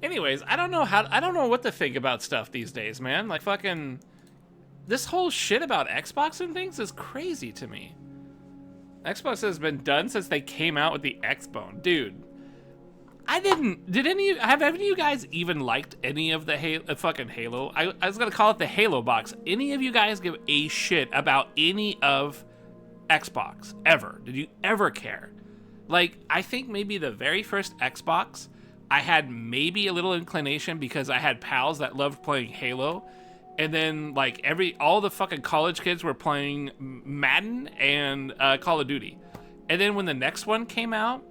Anyways, I don't know what to think about stuff these days, man. Like fucking this whole shit about Xbox and things is crazy to me. Xbox has been done since they came out with the Xbone, dude. Have any of you guys even liked any of the fucking Halo? I was gonna call it the Halo box. Any of you guys give a shit about any of Xbox ever? Did you ever care? Like, I think maybe the very first Xbox, I had maybe a little inclination because I had pals that loved playing Halo. And then, like, all the fucking college kids were playing Madden and Call of Duty. And then when the next one came out,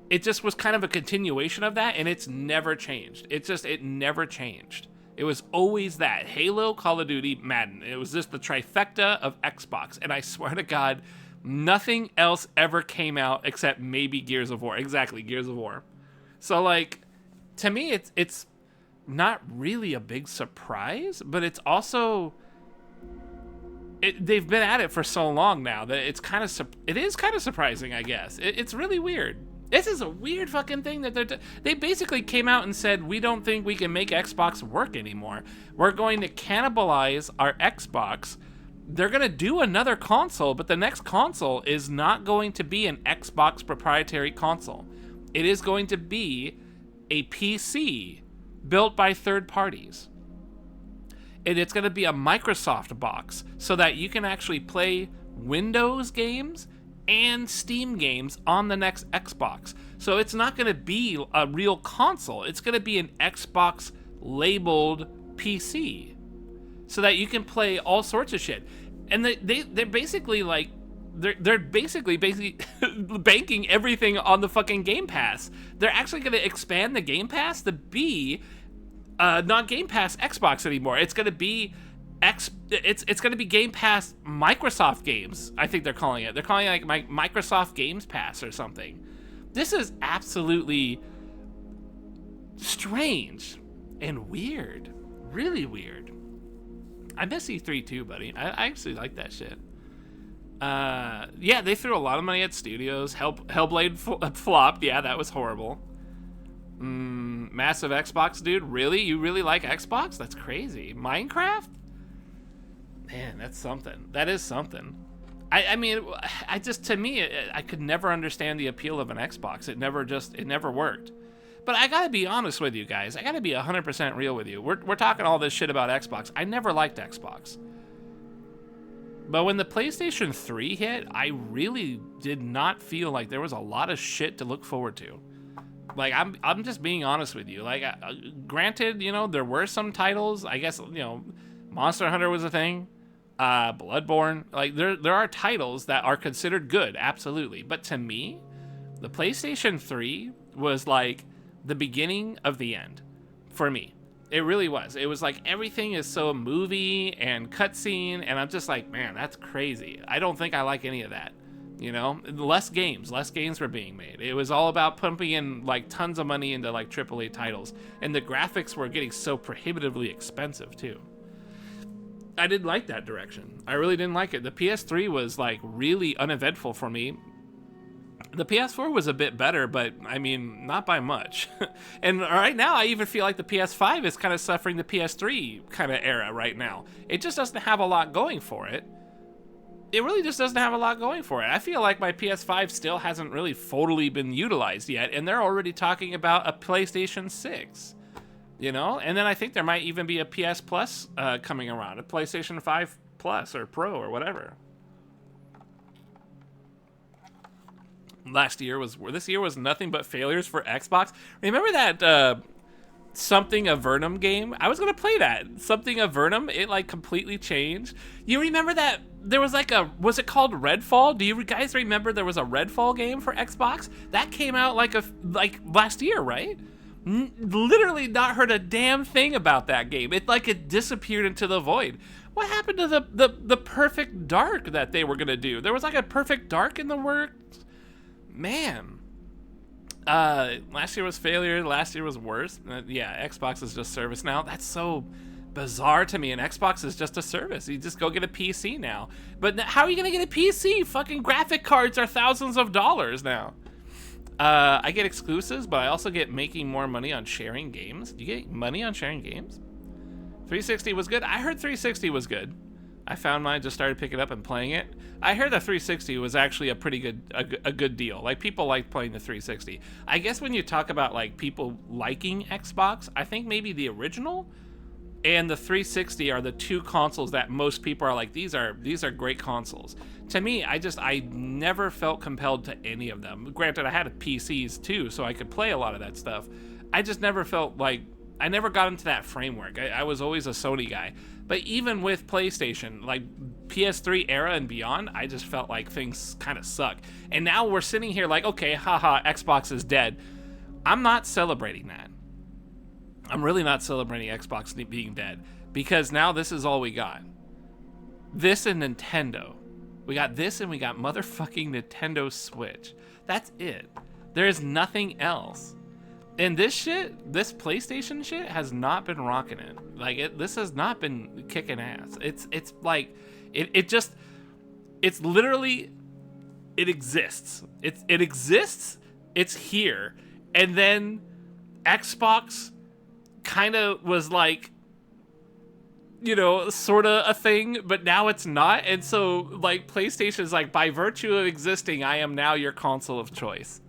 it just was kind of a continuation of that, and it's never changed. It never changed. It was always that. Halo, Call of Duty, Madden. It was just the trifecta of Xbox. And I swear to God, nothing else ever came out except maybe Gears of War. Exactly, Gears of War. So, like, to me, it's not really a big surprise, but it's also... they've been at it for so long now that it is kind of surprising, I guess. It's really weird. This is a weird fucking thing that they basically came out and said, we don't think we can make Xbox work anymore. We're going to cannibalize our Xbox. They're going to do another console, but the next console is not going to be an Xbox proprietary console. It is going to be a PC built by third parties. And it's going to be a Microsoft box so that you can actually play Windows games and Steam games on the next Xbox. So it's not going to be a real console. It's going to be an Xbox labeled PC so that you can play all sorts of shit. And they're basically like, they're basically banking everything on the fucking Game Pass. They're actually going to expand the Game Pass to be not Game Pass Xbox anymore. It's going to be it's going to be Game Pass Microsoft games. I think they're calling it. They're calling it like Microsoft Games Pass or something. This is absolutely strange and weird. Really weird. I miss E3 too, buddy. I actually like that shit. Yeah, they threw a lot of money at studios. Hellblade flopped. Yeah, that was horrible. Massive Xbox, dude. Really? You really like Xbox? That's crazy. Minecraft? Man, that's something. That is something. I mean, to me, I could never understand the appeal of an Xbox. It never worked. But I gotta be honest with you guys. I gotta be 100% real with you. We're talking all this shit about Xbox. I never liked Xbox. But when the PlayStation 3 hit, I really did not feel like there was a lot of shit to look forward to. Like, I'm just being honest with you. Like, granted, you know, there were some titles. I guess, you know, Monster Hunter was a thing. Bloodborne. Like, there are titles that are considered good, absolutely. But to me, the PlayStation 3 was like the beginning of the end for me. It really was. It was like everything is so movie and cutscene, and I'm just like, man, that's crazy. I don't think I like any of that. You know, less games were being made. It was all about pumping in like tons of money into like AAA titles, and the graphics were getting so prohibitively expensive too. I didn't like that direction. I really didn't like it. The PS3 was like really uneventful for me. The PS4 was a bit better, but I mean, not by much. And right now, I even feel like the PS5 is kind of suffering the PS3 kind of era right now. It just doesn't have a lot going for it. It really just doesn't have a lot going for it. I feel like my PS5 still hasn't really fully been utilized yet, and they're already talking about a PlayStation 6. You know? And then I think there might even be a PS Plus coming around, a PlayStation 5 Plus or Pro or whatever. This year was nothing but failures for Xbox. Remember that Something of Vernum game? I was gonna play that. Something of Vernum, it like completely changed. You remember that there was like was it called Redfall? Do you guys remember there was a Redfall game for Xbox? That came out like last year, right? Literally not heard a damn thing about that game. It disappeared into the void. What happened to the Perfect Dark that they were gonna do? There was like a Perfect Dark in the works. Man. Last year was failure. Last year was worse. Yeah, Xbox is just service now. That's so bizarre to me. And Xbox is just a service. You just go get a PC now. But how are you gonna get a PC? Fucking graphic cards are thousands of dollars now. I get exclusives, but I also get making more money on sharing games. Do you get money on sharing games? 360 was good. I heard 360 was good. I found mine, just started picking it up and playing it. I heard that 360 was actually a pretty good, a good deal. Like, people like playing the 360. I guess when you talk about like people liking Xbox, I think maybe the original and the 360 are the two consoles that most people are like, these are great consoles. To me, I never felt compelled to any of them. Granted, I had PCs too, so I could play a lot of that stuff. I just never felt like, I never got into that framework. I was always a Sony guy. But even with PlayStation, like PS3 era and beyond, I just felt like things kind of suck. And now we're sitting here like, okay, haha, Xbox is dead. I'm not celebrating that. I'm really not celebrating Xbox being dead, because now this is all we got. This and Nintendo. We got this and we got motherfucking Nintendo Switch. That's it. There is nothing else. And this shit, this PlayStation shit has not been rocking it. Like, this has not been kicking ass. It's like, it's literally, it exists. It exists, it's here. And then Xbox kind of was like, you know, sort of a thing, but now it's not. And so, like, PlayStation's like, by virtue of existing, I am now your console of choice.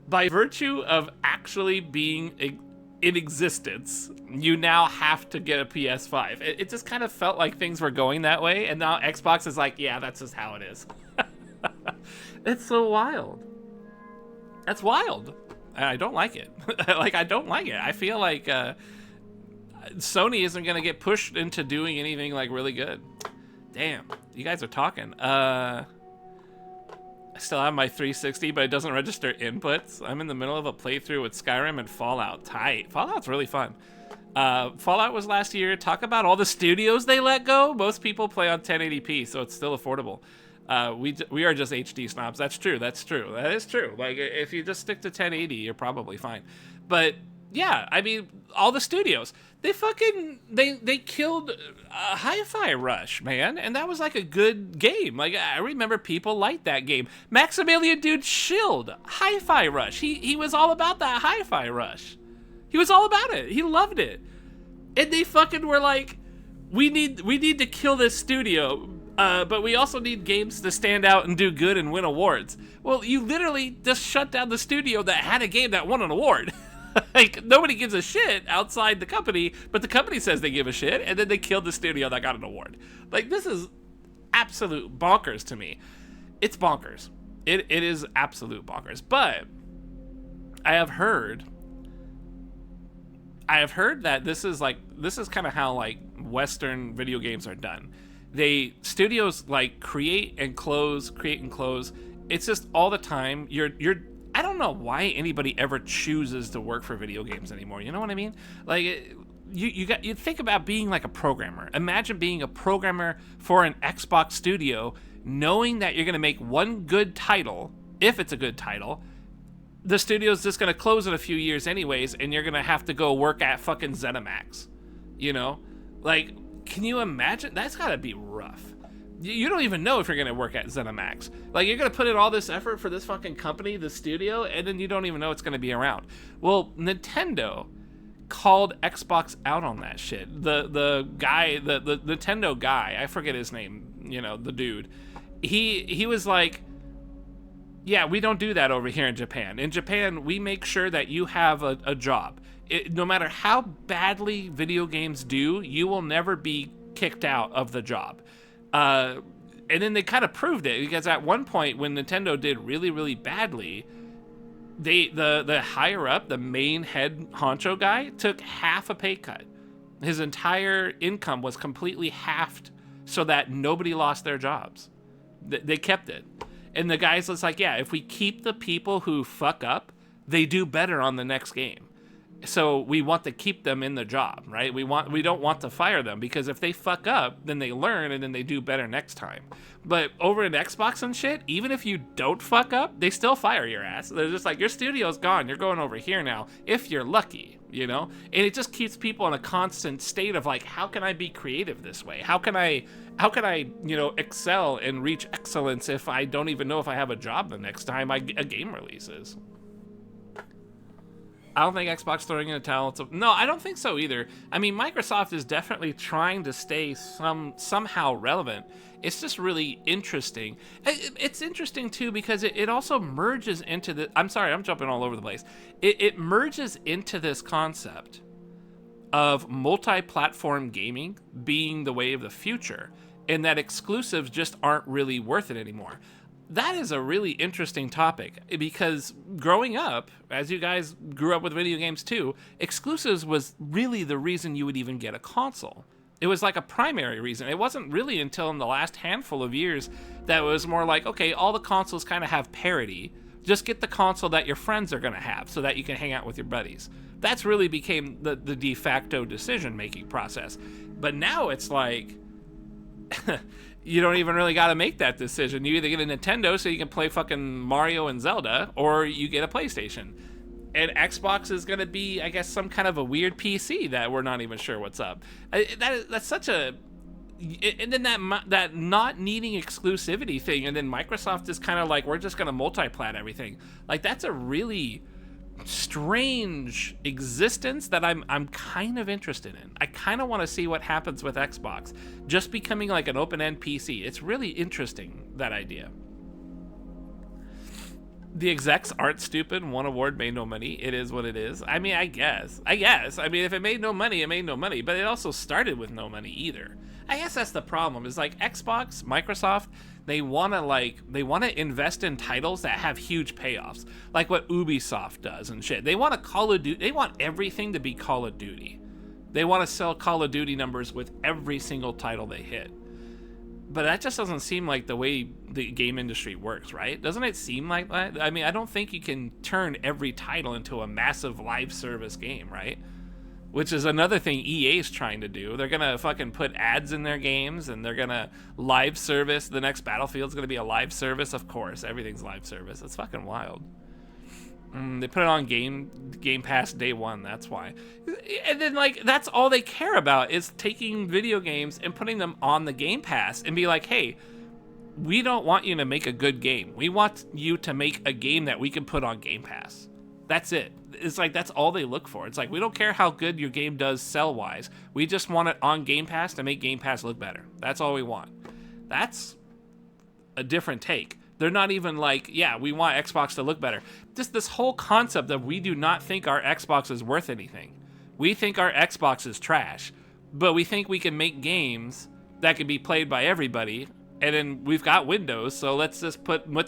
By virtue of actually being in existence, you now have to get a PS5. It just kind of felt like things were going that way, and now Xbox is like, yeah, that's just how it is. It's so wild. That's wild. I don't like it. Like, I don't like it. I feel like Sony isn't going to get pushed into doing anything, like, really good. Damn, you guys are talking. I still have my 360, but it doesn't register inputs. I'm in the middle of a playthrough with Skyrim and Fallout. Tight. Fallout's really fun. Fallout was last year. Talk about all the studios they let go. Most people play on 1080p, so it's still affordable. We are just HD snobs. That's true. That's true. That is true. Like, if you just stick to 1080, you're probably fine. But yeah, I mean, all the studios, they killed Hi-Fi Rush, man, and that was like a good game. Like, I remember people liked that game. Maximilian Dude shilled Hi-Fi Rush. He was all about that Hi-Fi Rush. He was all about it. He loved it. And they fucking were like, we need to kill this studio, but we also need games to stand out and do good and win awards. Well, you literally just shut down the studio that had a game that won an award. Like, nobody gives a shit outside the company, but the company says they give a shit, and then they killed the studio that got an award. Like, this is absolute bonkers to me. It's bonkers. It is absolute bonkers. But I have heard that this is kind of how, like, Western video games are done. Studios, like, create and close. It's just all the time. I don't know why anybody ever chooses to work for video games anymore. You know what I mean? Like, you think about being like a programmer. Imagine being a programmer for an Xbox studio, knowing that you're going to make one good title, if it's a good title. The studio's just going to close in a few years anyways, and you're going to have to go work at fucking ZeniMax. You know? Like, can you imagine? That's got to be rough. You don't even know if you're going to work at ZeniMax. Like, you're going to put in all this effort for this fucking company, the studio, and then you don't even know it's going to be around. Well, Nintendo called Xbox out on that shit. The guy, the Nintendo guy, I forget his name, you know, the dude. He was like, yeah, we don't do that over here in Japan. In Japan, we make sure that you have a job. No matter how badly video games do, you will never be kicked out of the job. And then they kind of proved it, because at one point when Nintendo did really, really badly, the higher up, the main head honcho guy, took half a pay cut. His entire income was completely halved so that nobody lost their jobs. They kept it. And the guy's just like, yeah, if we keep the people who fuck up, they do better on the next game. So we want to keep them in the job, right? We don't want to fire them, because if they fuck up, then they learn and then they do better next time. But over in Xbox and shit, even if you don't fuck up, they still fire your ass. They're just like, your studio's gone. You're going over here now, if you're lucky, you know? And it just keeps people in a constant state of like, how can I be creative this way? How can I, you know, excel and reach excellence if I don't even know if I have a job the next time a game releases? I don't think Xbox throwing in a towel. No, I don't think so either. I mean, Microsoft is definitely trying to stay somehow relevant. It's just really interesting. It's interesting too because it also merges into the. I'm sorry, I'm jumping all over the place. It merges into this concept of multi-platform gaming being the way of the future, and that exclusives just aren't really worth it anymore. That is a really interesting topic because growing up, as you guys grew up with video games too, exclusives was really the reason you would even get a console. It was like a primary reason. It wasn't really until in the last handful of years that it was more like, okay, all the consoles kind of have parity. Just get the console that your friends are going to have so that you can hang out with your buddies. That's really became the de facto decision-making process. But now it's like... you don't even really got to make that decision. You either get a Nintendo so you can play fucking Mario and Zelda, or you get a PlayStation. And Xbox is going to be, I guess, some kind of a weird PC that we're not even sure what's up. That's such a... And then that not needing exclusivity thing, and then Microsoft is kind of like, we're just going to multi-plat everything. Like, that's a really strange existence that I'm kind of interested in. I kind of want to see what happens with Xbox just becoming like an open-end PC. It's really interesting, that idea. The execs aren't stupid. One award made no money. It is what it is. I mean, I guess. I mean, if it made no money, it made no money. But it also started with no money either. I guess that's the problem. Is like Xbox, Microsoft, they want to invest in titles that have huge payoffs, like what Ubisoft does and shit. They want a Call of Duty. They want everything to be Call of Duty. They want to sell Call of Duty numbers with every single title they hit. But that just doesn't seem like the way the game industry works, right? Doesn't it seem like that? I mean, I don't think you can turn every title into a massive live service game, right? Which is another thing EA's trying to do. They're going to fucking put ads in their games, and they're going to live service. The next Battlefield's going to be a live service. Of course, everything's live service. It's fucking wild. They put it on Game Pass day one, that's why. And then, like, that's all they care about is taking video games and putting them on the Game Pass and be like, hey, we don't want you to make a good game. We want you to make a game that we can put on Game Pass. That's it. It's like, that's all they look for. It's like, we don't care how good your game does sell-wise. We just want it on Game Pass to make Game Pass look better. That's all we want. That's a different take. They're not even like, yeah, we want Xbox to look better. Just this whole concept of we do not think our Xbox is worth anything. We think our Xbox is trash, but we think we can make games that can be played by everybody. And then we've got Windows, so let's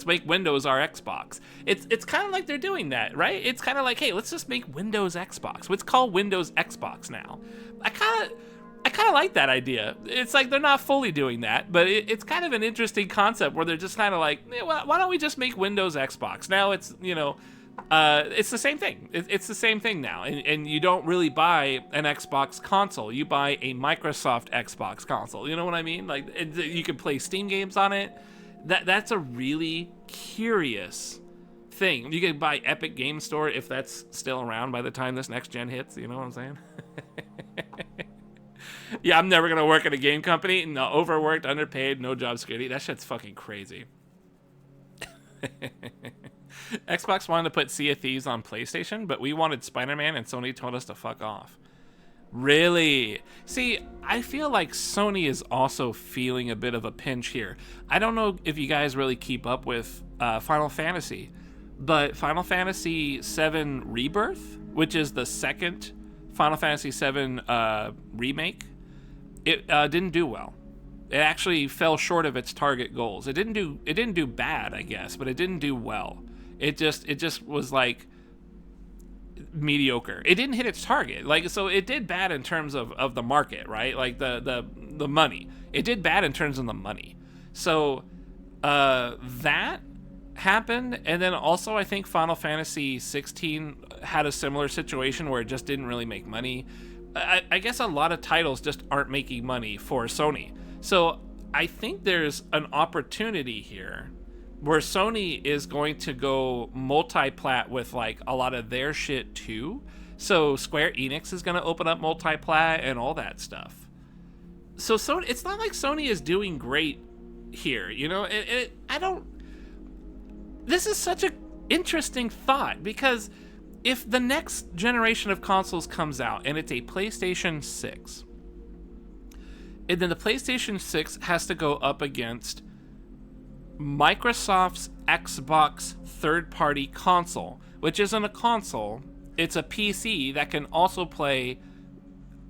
make Windows our Xbox. It's kind of like they're doing that, right? It's kind of like, hey, let's just make Windows Xbox. Let's call Windows Xbox now. I kind of like that idea. It's like they're not fully doing that, but it's kind of an interesting concept where they're just kind of like, well, why don't we just make Windows Xbox? Now it's, it's the same thing. It's the same thing now, and you don't really buy an Xbox console. You buy a Microsoft Xbox console. You know what I mean? Like, you can play Steam games on it. That's a really curious thing. You can buy Epic Game Store if that's still around by the time this next gen hits. You know what I'm saying? Yeah, I'm never gonna work at a game company. No, overworked, underpaid, no job security. That shit's fucking crazy. Xbox wanted to put Sea of Thieves on PlayStation, but we wanted Spider-Man, and Sony told us to fuck off. Really? See, I feel like Sony is also feeling a bit of a pinch here. I don't know if you guys really keep up with Final Fantasy, but Final Fantasy VII Rebirth, which is the second Final Fantasy VII remake, it didn't do well. It actually fell short of its target goals. It didn't do bad, I guess, but it didn't do well. It just was like mediocre. It didn't hit its target. Like, so it did bad in terms of the market, right? Like the money. It did bad in terms of the money. So that happened, and then also I think Final Fantasy 16 had a similar situation where it just didn't really make money. I guess a lot of titles just aren't making money for Sony. So I think there's an opportunity here where Sony is going to go multi-plat with like a lot of their shit too. So Square Enix is going to open up multi-plat and all that stuff. So Sony, it's not like Sony is doing great here, you know? This is such an interesting thought because if the next generation of consoles comes out and it's a PlayStation 6, and then the PlayStation 6 has to go up against Microsoft's Xbox third-party console, which isn't a console, it's a PC that can also play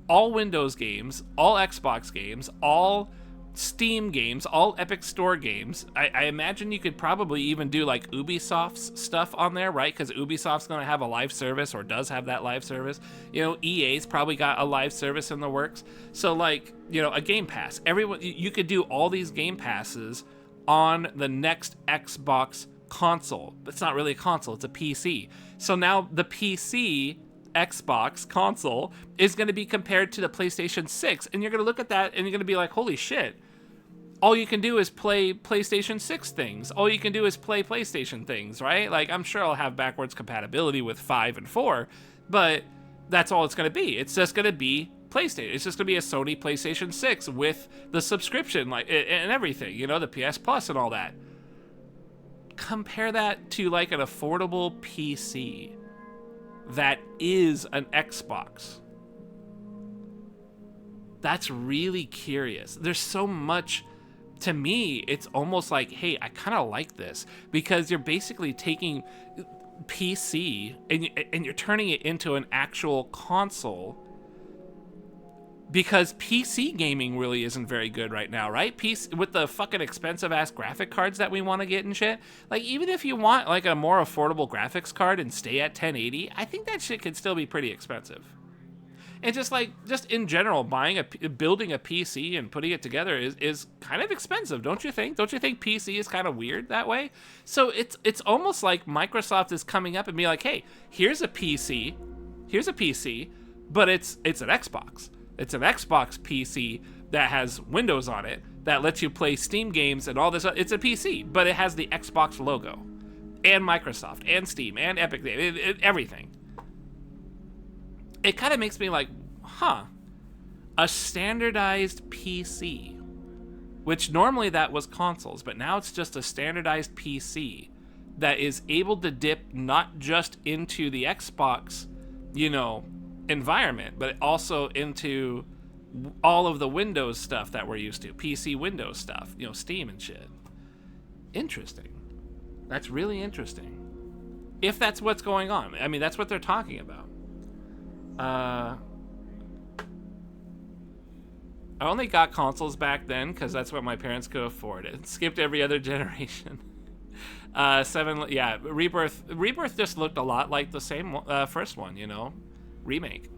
all Windows games, all Xbox games, all Steam games, all Epic Store games. I imagine you could probably even do like Ubisoft's stuff on there, right? Because Ubisoft's going to have a live service, or does have that live service. You know, EA's probably got a live service in the works. So like, you know, a Game Pass. Everyone, you could do all these Game Passes on the next Xbox console. It's not really a console, it's a PC. So now the PC Xbox console is going to be compared to the PlayStation 6, and you're going to look at that and you're going to be like, holy shit, all you can do is play PlayStation 6 things. All you can do is play PlayStation things, right? Like, I'm sure I'll have backwards compatibility with 5 and 4, but that's all it's going to be. It's just going to be PlayStation. It's just going to be a Sony PlayStation 6 with the subscription, like, and everything, you know, the PS Plus and all that. Compare that to like an affordable PC that is an Xbox. That's really curious. There's so much, to me, it's almost like, hey, I kind of like this, because you're basically taking PC and you're turning it into an actual console, because PC gaming really isn't very good right now, right? PC, with the fucking expensive ass graphic cards that we want to get and shit. Like, even if you want like a more affordable graphics card and stay at 1080, I think that shit could still be pretty expensive. And just in general, building a PC and putting it together is kind of expensive, don't you think? Don't you think PC is kind of weird that way? So it's almost like Microsoft is coming up and being like, hey, here's a PC, but it's an Xbox. It's an Xbox PC that has Windows on it that lets you play Steam games and all this. It's a PC, but it has the Xbox logo, and Microsoft, and Steam, and Epic, everything. It kind of makes me like, huh, a standardized PC, which normally that was consoles, but now it's just a standardized PC that is able to dip not just into the Xbox, you know, environment, but also into all of the Windows stuff that we're used to, PC Windows stuff, you know, Steam and shit. Interesting. That's really interesting. If that's what's going on. I mean, that's what they're talking about. I only got consoles back then because that's what my parents could afford. It skipped every other generation. Rebirth just looked a lot like the same first one, you know, remake.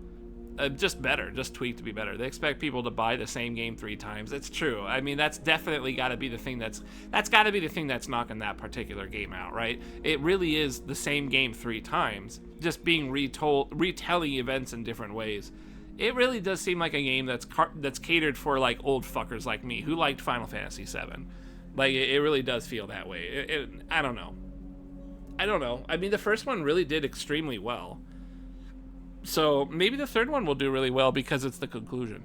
Just better, just tweaked to be better. They expect people to buy the same game 3 times. It's true. I mean, that's definitely got to be the thing that's got to be the thing that's knocking that particular game out, right? It really is the same game 3 times, just being retelling events in different ways. It really does seem like a game that's catered for like old fuckers like me who liked Final Fantasy VII. Like, it really does feel that way. I don't know. I mean, the first one really did extremely well. So maybe the third one will do really well because it's the conclusion.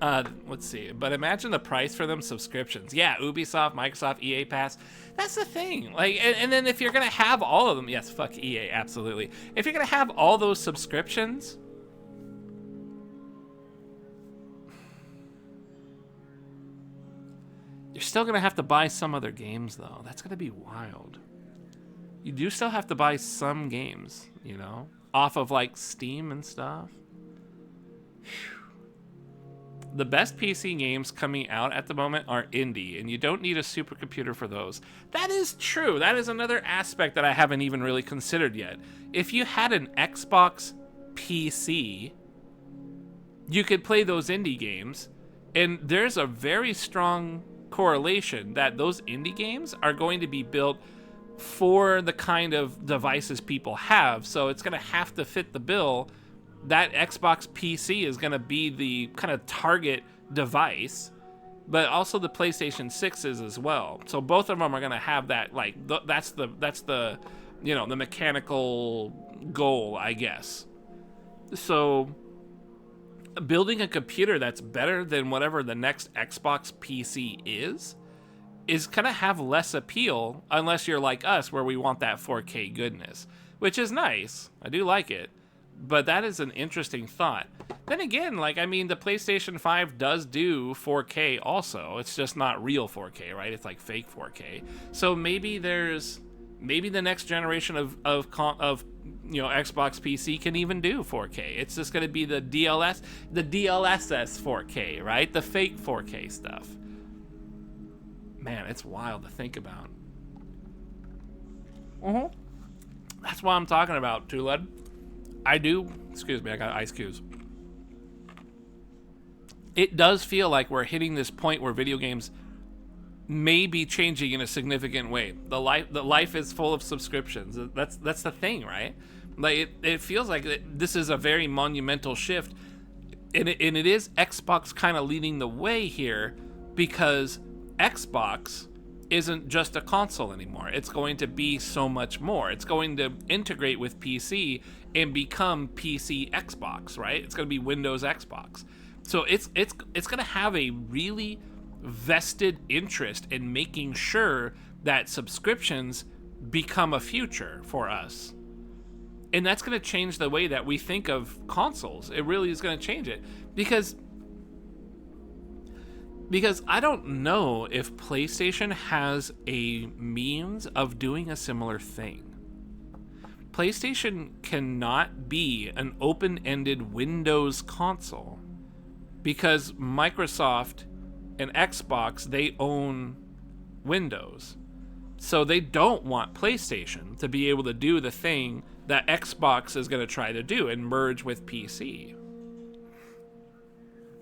Let's see. But imagine the price for them subscriptions. Yeah, Ubisoft, Microsoft, EA Pass. That's the thing. Like, and then if you're gonna have all of them, yes, fuck EA, absolutely. If you're gonna have all those subscriptions, you're still gonna have to buy some other games, though. That's gonna be wild. You do still have to buy some games, you know, off of like Steam and stuff. The best PC games coming out at the moment are indie, and you don't need a supercomputer for those. That is true. That is another aspect that I haven't even really considered yet. If you had an Xbox PC, you could play those indie games, and there's a very strong correlation that those indie games are going to be built for the kind of devices people have, so it's going to have to fit the bill. That Xbox PC is going to be the kind of target device, but also the PlayStation 6s as well. So both of them are going to have that, like, that's the you know, the mechanical goal, I guess. So building a computer that's better than whatever the next Xbox PC is going to have less appeal unless you're like us, where we want that 4K goodness. which is nice. I do like it. But that is an interesting thought. Then again, like, I mean, the PlayStation 5 does do 4K also. It's just not real 4K, right? It's like fake 4K. So maybe the next generation of Xbox PC can even do 4K. It's just going to be the DLSS 4K, right? The fake 4K stuff. Man, it's wild to think about. That's what I'm talking about, Tulad. Excuse me, I got ice cubes. It does feel like we're hitting this point where video games may be changing in a significant way. The life is full of subscriptions. That's the thing, right? Like it feels like this is a very monumental shift, and it is Xbox kind of leading the way here, because Xbox isn't just a console anymore. It's going to be so much more. It's going to integrate with PC and become PC Xbox, right? It's going to be Windows Xbox. So it's going to have a really vested interest in making sure that subscriptions become a future for us. And that's going to change the way that we think of consoles. It really is going to change it, because I don't know if PlayStation has a means of doing a similar thing. PlayStation cannot be an open-ended Windows console, because Microsoft and Xbox, they own Windows. So they don't want PlayStation to be able to do the thing that Xbox is going to try to do and merge with PC.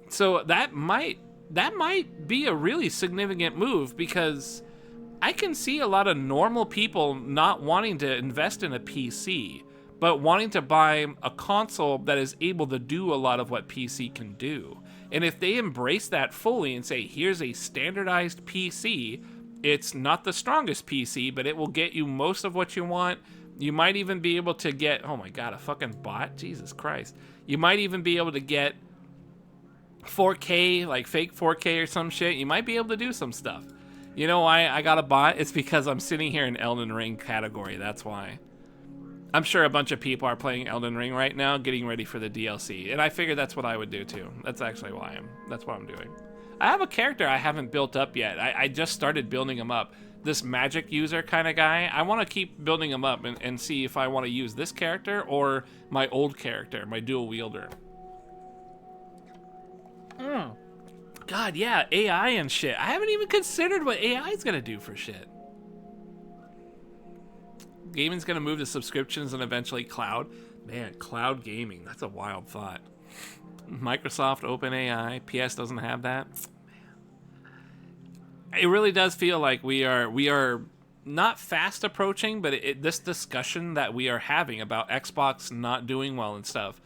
So that might be a really significant move, because I can see a lot of normal people not wanting to invest in a PC, but wanting to buy a console that is able to do a lot of what PC can do. And if they embrace that fully and say, here's a standardized PC, it's not the strongest PC, but it will get you most of what you want. You might even be able to get, oh my God, a fucking bot? Jesus Christ. You might even be able to get 4K, like fake 4K or some shit. You might be able to do some stuff. You know why I got a bot? It's because I'm sitting here in Elden Ring category. That's why. I'm sure a bunch of people are playing Elden Ring right now, getting ready for the DLC. And I figured that's what I would do too. That's actually why that's what I'm doing. I have a character I haven't built up yet. I just started building him up. This magic user kind of guy. I want to keep building him up and see if I want to use this character or my old character, my dual wielder. God, yeah, AI and shit. I haven't even considered what AI is going to do for shit. Gaming's going to move to subscriptions and eventually cloud. Man, cloud gaming. That's a wild thought. Microsoft, OpenAI, PS doesn't have that. Man. It really does feel like we are not fast approaching, but this discussion that we are having about Xbox not doing well and stuff,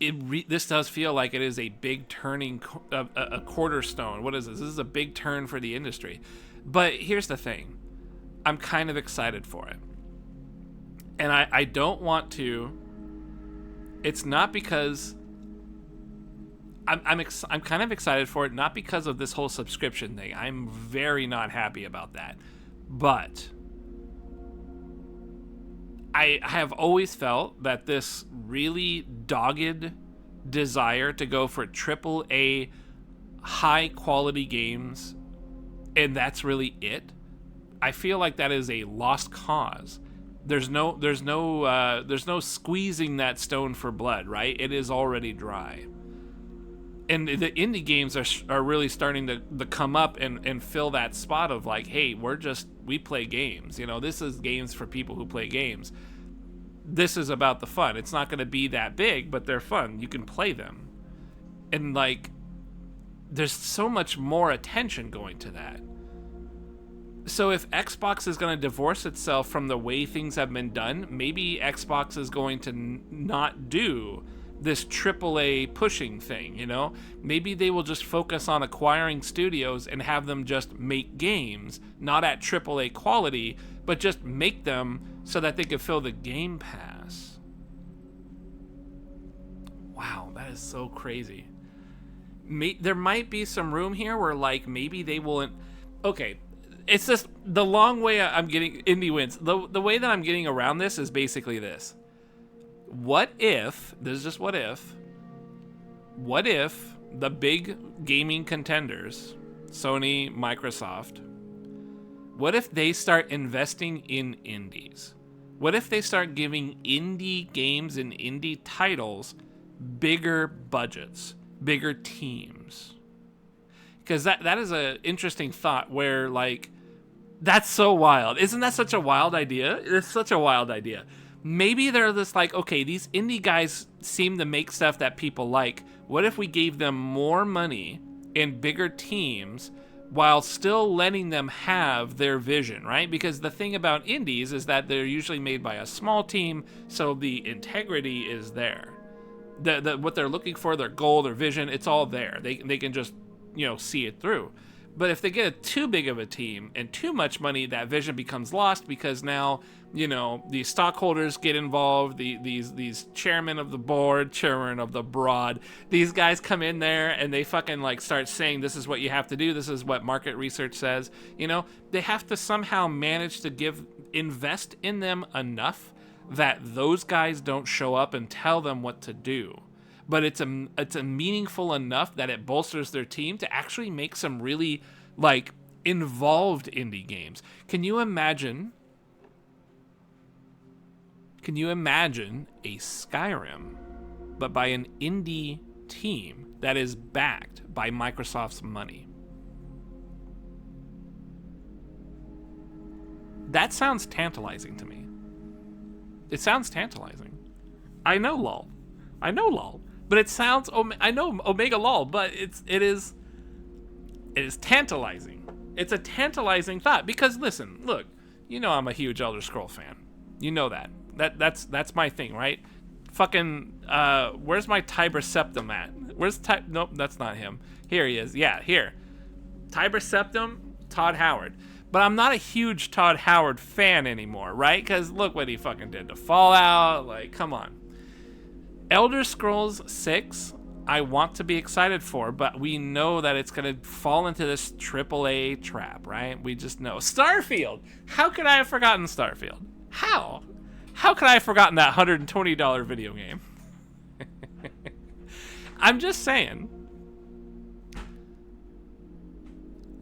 this does feel like it is a big turning, a cornerstone. What is this? This is a big turn for the industry. But here's the thing. I'm kind of excited for it. And I don't want to. It's not because I'm kind of excited for it, not because of this whole subscription thing. I'm very not happy about that. But I have always felt that this really dogged desire to go for AAA high quality games, and that's really it, I feel like that is a lost cause. There's no squeezing that stone for blood, right? It is already dry. And the indie games are really starting to come up and fill that spot of like, hey, we play games. You know, this is games for people who play games. This is about the fun. It's not going to be that big, but they're fun. You can play them. And like, there's so much more attention going to that. So if Xbox is going to divorce itself from the way things have been done, maybe Xbox is going to not do this AAA pushing thing, you know? Maybe they will just focus on acquiring studios and have them just make games, not at AAA quality, but just make them so that they can fill the Game Pass. Wow, that is so crazy. There might be some room here where, like, maybe they will... Okay, it's just the long way I'm getting indie wins. The way that I'm getting around this is basically this. What if, this is just what if the big gaming contenders, Sony, Microsoft, what if they start investing in indies? What if they start giving indie games and indie titles bigger budgets, bigger teams? Because that is an interesting thought where, like, that's so wild. Isn't that such a wild idea? It's such a wild idea. Maybe they're just like, okay, these indie guys seem to make stuff that people like. What if we gave them more money and bigger teams while still letting them have their vision, right? Because the thing about indies is that they're usually made by a small team, so the integrity is there. What they're looking for, their goal, their vision, it's all there. They can just, see it through. But if they get too big of a team and too much money, that vision becomes lost because now, the stockholders get involved, these chairmen of the board, chairman of the board, these guys come in there and they fucking like start saying this is what you have to do, this is what market research says. They have to somehow manage to invest in them enough that those guys don't show up and tell them what to do. But it's a meaningful enough that it bolsters their team to actually make some really like involved indie games. Can you imagine a Skyrim, but by an indie team that is backed by Microsoft's money? That sounds tantalizing to me. It sounds tantalizing. I know, lol. But it sounds, I know Omega lol, but it is tantalizing. It's a tantalizing thought because listen, look, I'm a huge Elder Scroll fan. You know that. That's my thing, right? Fucking, where's my Tiber Septum at? Nope, that's not him. Here he is. Yeah, here. Tiber Septum, Todd Howard. But I'm not a huge Todd Howard fan anymore, right? Because look what he fucking did to Fallout. Like, come on. Elder Scrolls 6, I want to be excited for, but we know that it's going to fall into this AAA trap, right? We just know. Starfield! How could I have forgotten Starfield? How? How could I have forgotten that $120 video game? I'm just saying.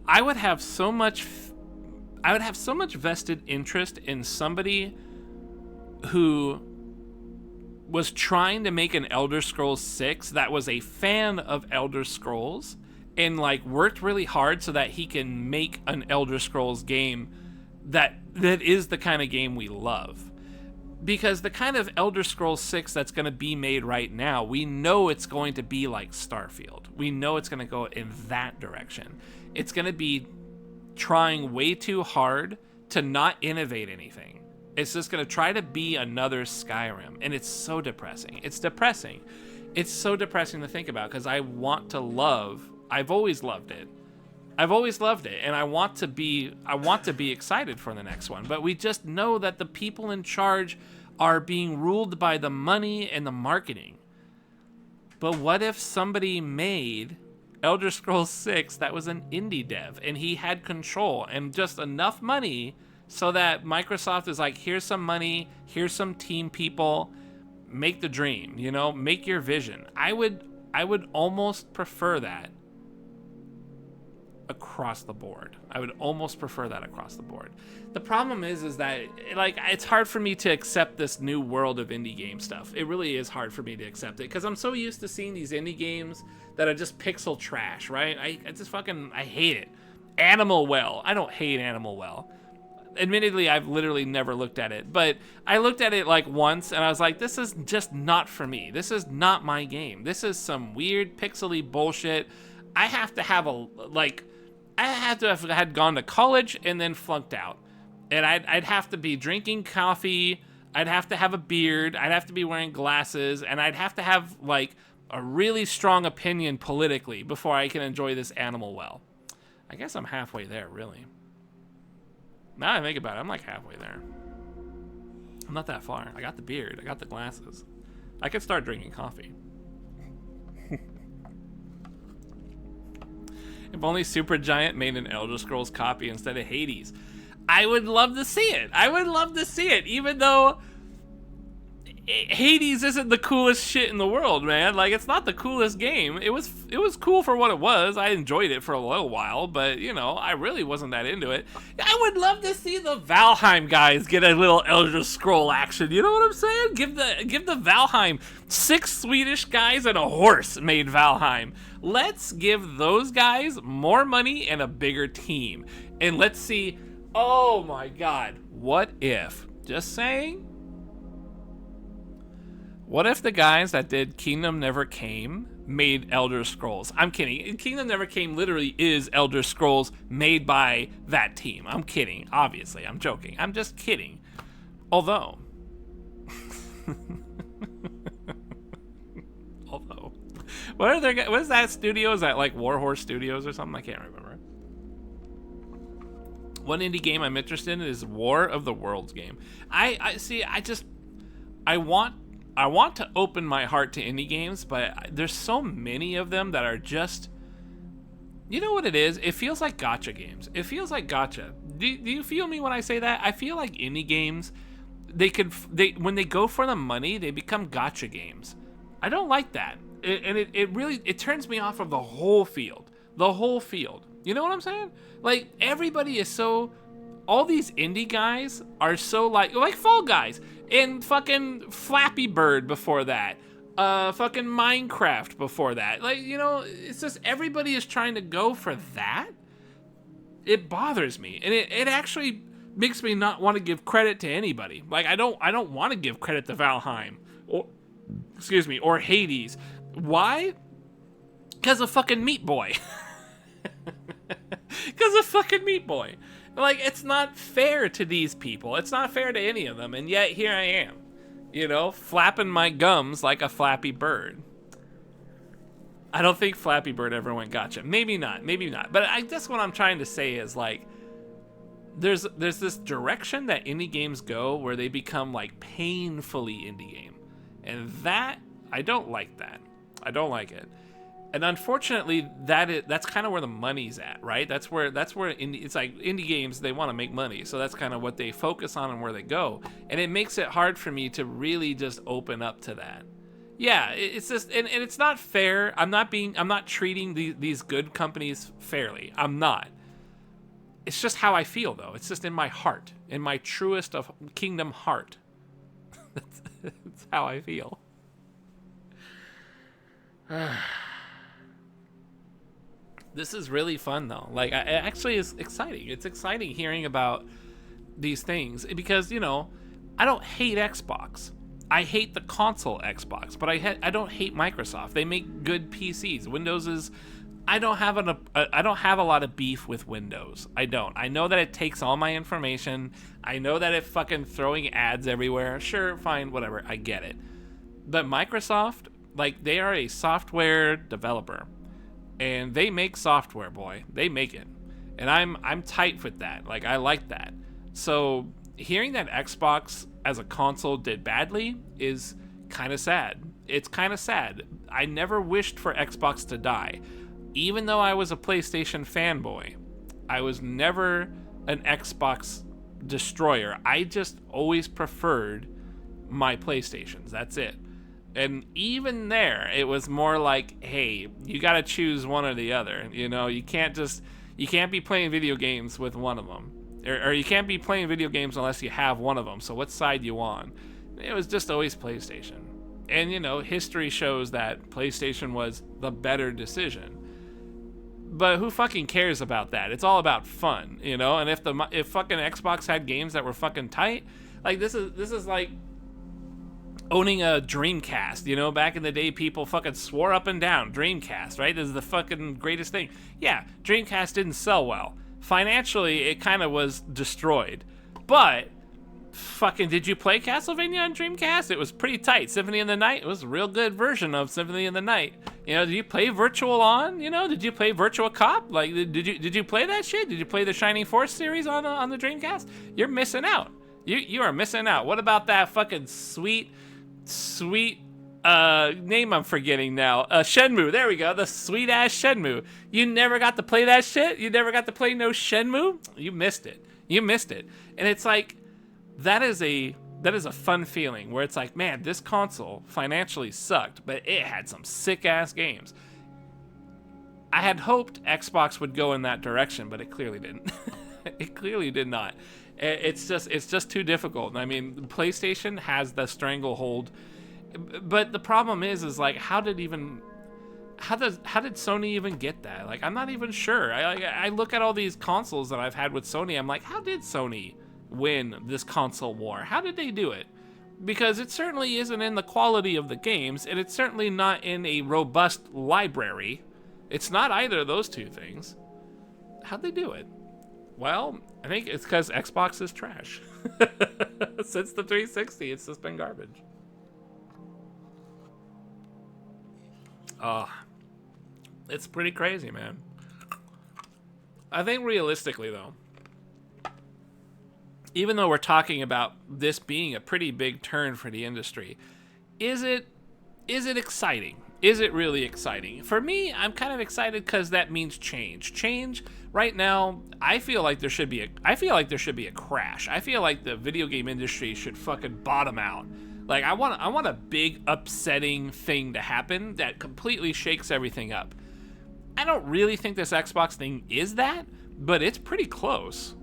I would have so much vested interest in somebody who was trying to make an Elder Scrolls 6 that was a fan of Elder Scrolls and like worked really hard so that he can make an Elder Scrolls game that is the kind of game we love. Because the kind of Elder Scrolls 6 that's going to be made right now, we know it's going to be like Starfield. We know it's going to go in that direction. It's going to be trying way too hard to not innovate anything. It's just going to try to be another Skyrim. And it's so depressing. It's depressing. It's so depressing to think about because I've always loved it. And I want to be excited for the next one. But we just know that the people in charge are being ruled by the money and the marketing. But what if somebody made Elder Scrolls 6 that was an indie dev and he had control and just enough money so that Microsoft is like, here's some money, here's some team people, make the dream, make your vision. I would almost prefer that across the board. The problem is that like it's hard for me to accept this new world of indie game stuff. It really is hard for me to accept it because I'm so used to seeing these indie games that are just pixel trash, right? I hate it. Animal Well. I don't hate Animal Well. Admittedly, I've literally never looked at it, but I looked at it like once and I was like, this is just not for me. This is not my game. This is some weird pixely bullshit. I have to have had gone to college and then flunked out. And I'd have to be drinking coffee. I'd have to have a beard. I'd have to be wearing glasses. And I'd have to have like a really strong opinion politically before I can enjoy this Animal Well. I guess I'm halfway there, really. Now I think about it, I'm like halfway there. I'm not that far. I got the beard. I got the glasses. I could start drinking coffee. If only Supergiant made an Elder Scrolls copy instead of Hades. I would love to see it. I would love to see it, even though Hades isn't the coolest shit in the world, man. Like, it's not the coolest game. It was cool for what it was. I enjoyed it for a little while, but, you know, I really wasn't that into it. I would love to see the Valheim guys get a little Elder Scroll action. You know what I'm saying? Give the Valheim 6 Swedish guys and a horse made Valheim. Let's give those guys more money and a bigger team. And let's see, oh my god, what if, just saying, what if the guys that did Kingdom Never Came made Elder Scrolls? I'm kidding. Kingdom Never Came literally is Elder Scrolls made by that team. I'm kidding. Obviously, I'm joking. I'm just kidding. Although, what is that studio? Is that like Warhorse Studios or something? I can't remember. One indie game I'm interested in is War of the Worlds game. I want to open my heart to indie games, but there's so many of them that are just, you know what it is? It feels like gacha games. It feels like gacha. Do you feel me when I say that? I feel like indie games, when they go for the money, they become gacha games. I don't like that. It really turns me off of the whole field. The whole field. You know what I'm saying? Like, everybody is so, all these indie guys are so like Fall Guys. And fucking Flappy Bird before that. Fucking Minecraft before that. Like, you know, it's just everybody is trying to go for that. It bothers me. And it actually makes me not want to give credit to anybody. Like, I don't want to give credit to Valheim. Or Hades. Why? Because of fucking Meat Boy. Because of fucking Meat Boy. Like, it's not fair to these people. It's not fair to any of them. And yet, here I am, you know, flapping my gums like a Flappy Bird. I don't think Flappy Bird ever went gotcha. Maybe not. But I guess what I'm trying to say is, like, there's this direction that indie games go where they become, like, painfully indie game. And that, I don't like that. I don't like it. And unfortunately, that's kind of where the money's at, right? That's where it's like indie games, they want to make money, so that's kind of what they focus on and where they go, and it makes it hard for me to really just open up to that. Yeah, it's just, and it's not fair. I'm not treating these good companies fairly. I'm not. It's just how I feel, though. It's just in my heart, in my truest of kingdom heart. That's how I feel. This is really fun, though. Like, it actually is exciting. It's exciting hearing about these things because, you know, I don't hate Xbox. I hate the console Xbox, but I don't hate Microsoft. They make good PCs. Windows is, I don't have a lot of beef with Windows. I don't. I know that it takes all my information. I know that it's fucking throwing ads everywhere. Sure, fine, whatever. I get it. But Microsoft, like, they are a software developer. And they make software, boy. They make it. And I'm tight with that. Like, I like that. So hearing that Xbox as a console did badly is kind of sad. It's kind of sad. I never wished for Xbox to die. Even though I was a PlayStation fanboy, I was never an Xbox destroyer. I just always preferred my PlayStations. That's it. And even there, it was more like, hey, you got to choose one or the other. You know, you can't be playing video games with one of them. Or you can't be playing video games unless you have one of them. So what side you on? It was just always PlayStation. And, you know, history shows that PlayStation was the better decision. But who fucking cares about that? It's all about fun, you know? And if fucking Xbox had games that were fucking tight, like this is like owning a Dreamcast, you know? Back in the day, people fucking swore up and down Dreamcast, right? This is the fucking greatest thing. Yeah, Dreamcast didn't sell well. Financially, it kind of was destroyed. But fucking, did you play Castlevania on Dreamcast? It was pretty tight. Symphony of the Night, it was a real good version of Symphony of the Night. You know, did you play Virtual On? You know, did you play Virtual Cop? Like, did you play that shit? Did you play the Shining Force series on the Dreamcast? You're missing out. You are missing out. What about that fucking sweet Name I'm forgetting now. Shenmue. There we go. The sweet ass Shenmue. You never got to play that shit? You never got to play no Shenmue? You missed it. You missed it. And it's like, that is a fun feeling where it's like, man, this console financially sucked, but it had some sick ass games. I had hoped Xbox would go in that direction, but it clearly didn't. It clearly did not. It's just too difficult. And I mean, PlayStation has the stranglehold, but the problem is like, how did Sony even get that? Like, I'm not even sure. I look at all these consoles that I've had with Sony. I'm like, how did Sony win this console war? How did they do it? Because it certainly isn't in the quality of the games, and it's certainly not in a robust library. It's not either of those two things. How'd they do it? Well, I think it's because Xbox is trash. Since the 360, it's just been garbage. It's pretty crazy, man. I think realistically, though, even though we're talking about this being a pretty big turn for the industry, is it exciting? Is it really exciting? For me, I'm kind of excited because that means change. Change right now, I feel like there should be a crash. I feel like the video game industry should fucking bottom out. Like, I want a big upsetting thing to happen that completely shakes everything up. I don't really think this Xbox thing is that, but it's pretty close.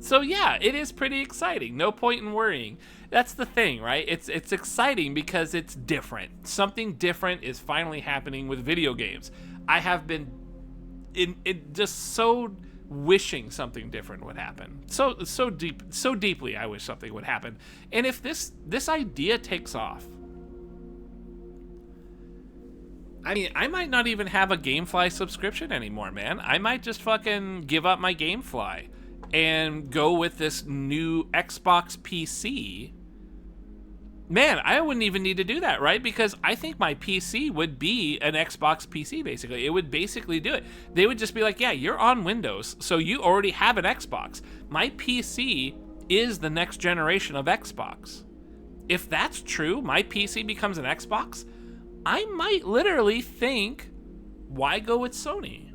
So yeah, it is pretty exciting. No point in worrying. That's the thing, right? It's exciting because it's different. Something different is finally happening with video games. I have been just so wishing something different would happen. So deeply I wish something would happen. And if this idea takes off, I mean, I might not even have a GameFly subscription anymore, man. I might just fucking give up my GameFly and go with this new Xbox PC. Man, I wouldn't even need to do that, right? Because I think my PC would be an Xbox PC, basically. It would basically do it. They would just be like, yeah, you're on Windows, so you already have an Xbox. My PC is the next generation of Xbox. If that's true, my PC becomes an Xbox, I might literally think, why go with Sony?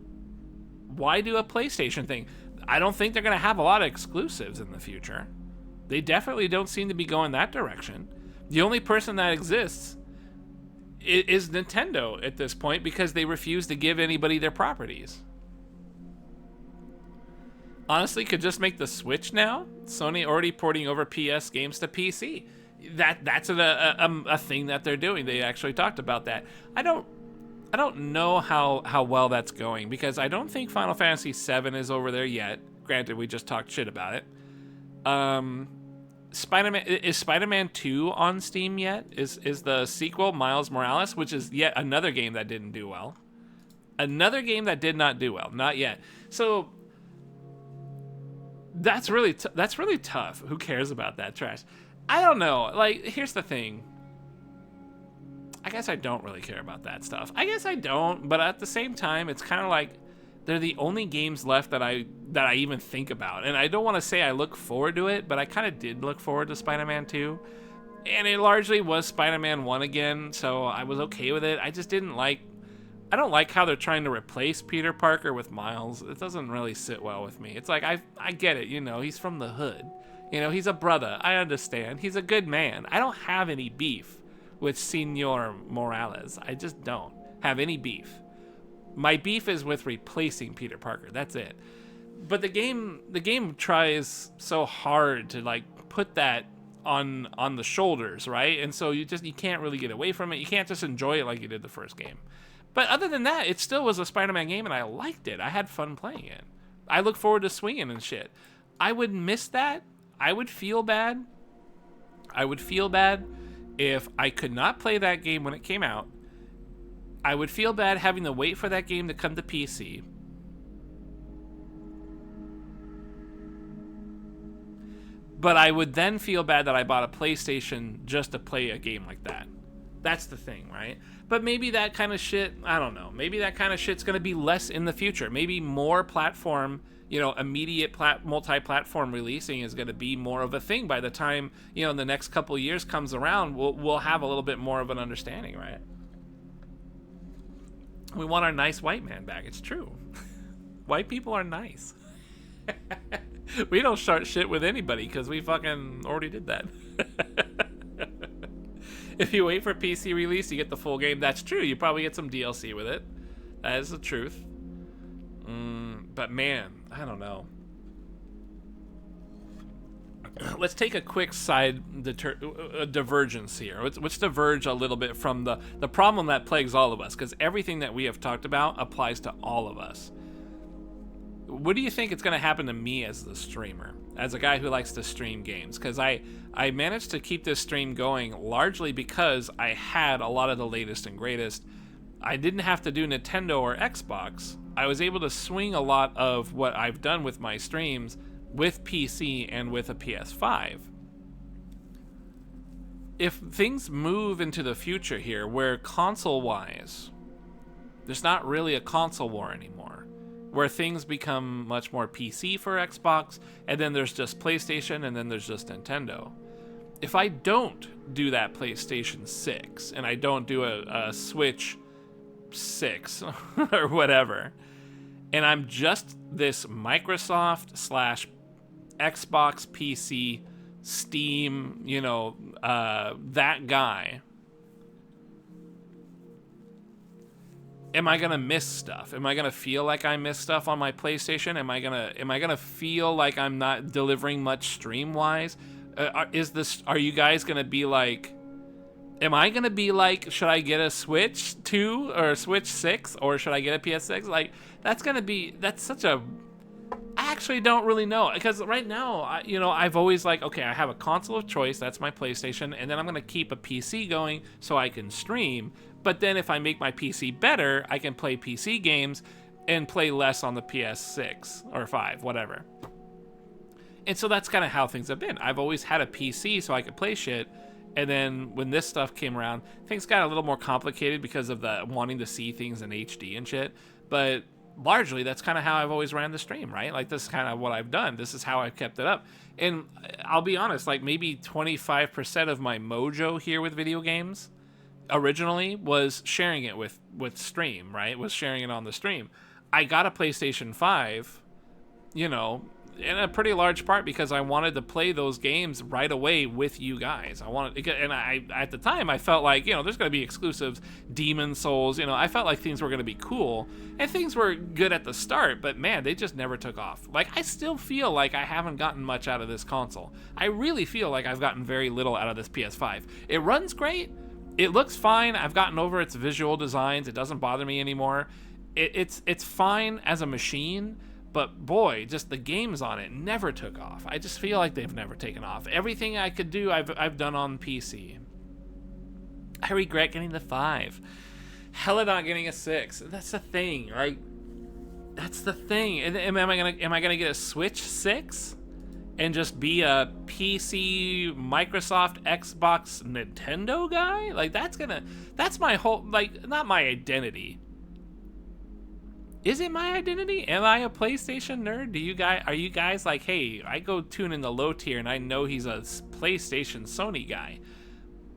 Why do a PlayStation thing? I don't think they're going to have a lot of exclusives in the future. They definitely don't seem to be going that direction. The only person that exists is Nintendo at this point because they refuse to give anybody their properties. Honestly, could just make the Switch now. Sony already porting over PS games to PC. That's a thing that they're doing. They actually talked about that. I don't know how well that's going because I don't think Final Fantasy VII is over there yet. Granted, we just talked shit about it. Spider-Man 2 on Steam yet? Is the sequel Miles Morales, which is yet another game that didn't do well. Another game that did not do well. Not yet. So that's really tough. Who cares about that trash? I don't know. Like, here's the thing. I guess I don't really care about that stuff. I guess I don't, but at the same time, it's kind of like they're the only games left that I even think about. And I don't want to say I look forward to it, but I kind of did look forward to Spider-Man 2. And it largely was Spider-Man 1 again, so I was okay with it. I just didn't like... I don't like how they're trying to replace Peter Parker with Miles. It doesn't really sit well with me. It's like, I get it, you know, he's from the hood. You know, he's a brother. I understand. He's a good man. I don't have any beef with Senor Morales. I just don't have any beef. My beef is with replacing Peter Parker. That's it. But the game tries so hard to like put that on the shoulders, right? And so you can't really get away from it. You can't just enjoy it like you did the first game. But other than that, it still was a Spider-Man game and I liked it. I had fun playing it. I look forward to swinging and shit. I would miss that. I would feel bad. I would feel bad if I could not play that game when it came out. I would feel bad having to wait for that game to come to PC. But I would then feel bad that I bought a PlayStation just to play a game like that. That's the thing, right? But maybe that kind of shit, I don't know. Maybe that kind of shit's going to be less in the future. Maybe more platform, immediate multi-platform releasing is going to be more of a thing by the time, the next couple years comes around. We'll have a little bit more of an understanding, right? We want our nice white man back. It's true. White people are nice. We don't start shit with anybody because we fucking already did that. If you wait for PC release, you get the full game. That's true. You probably get some DLC with it. That is the truth. But man, I don't know. Let's take a quick side divergence here. Let's diverge a little bit from the problem that plagues all of us, because everything that we have talked about applies to all of us. What do you think is going to happen to me as the streamer, as a guy who likes to stream games? Because I managed to keep this stream going largely because I had a lot of the latest and greatest. I didn't have to do Nintendo or Xbox. I was able to swing a lot of what I've done with my streams with PC and with a PS5. If things move into the future here where console-wise, there's not really a console war anymore, where things become much more PC for Xbox, and then there's just PlayStation, and then there's just Nintendo. If I don't do that PlayStation 6, and I don't do a Switch 6 or whatever, and I'm just this Microsoft / Xbox, PC, Steam, that guy, am I gonna miss stuff? Am I gonna feel like I miss stuff on my PlayStation? Am I gonna feel like I'm not delivering much stream wise? Are you guys gonna be like? Am I gonna be like? Should I get a Switch 2 or a Switch 6 or should I get a PS6? Like that's such a. I actually don't really know, because right now, I've always okay, I have a console of choice, that's my PlayStation, and then I'm gonna keep a PC going so I can stream. But then if I make my PC better, I can play PC games and play less on the PS6 or 5, whatever. And so that's kind of how things have been. I've always had a PC so I could play shit. And then when this stuff came around, things got a little more complicated because of the wanting to see things in HD and shit. But largely, that's kind of how I've always ran the stream, right? Like, this is kind of what I've done. This is how I've kept it up. And I'll be honest, maybe 25% of my mojo here with video games originally was sharing it with stream, right? Was sharing it on the stream. I got a PlayStation 5, in a pretty large part because I wanted to play those games right away with you guys. I at the time I felt like, there's going to be exclusives, Demon Souls, I felt like things were going to be cool and things were good at the start, but man, they just never took off. I still feel like I haven't gotten much out of this console. I really feel like I've gotten very little out of this PS5. It runs great. It looks fine. I've gotten over its visual designs. It doesn't bother me anymore. It's fine as a machine. But boy, just the games on it never took off. I just feel like they've never taken off. Everything I could do, I've done on PC. I regret getting the 5. Hella not getting a 6. That's the thing, right? That's the thing. And am I gonna get a Switch 6 and just be a PC, Microsoft, Xbox, Nintendo guy? That's my whole, not my identity. Is it my identity? Am I a PlayStation nerd? Are you guys like, hey, I go tune in the Lothire and I know he's a PlayStation Sony guy.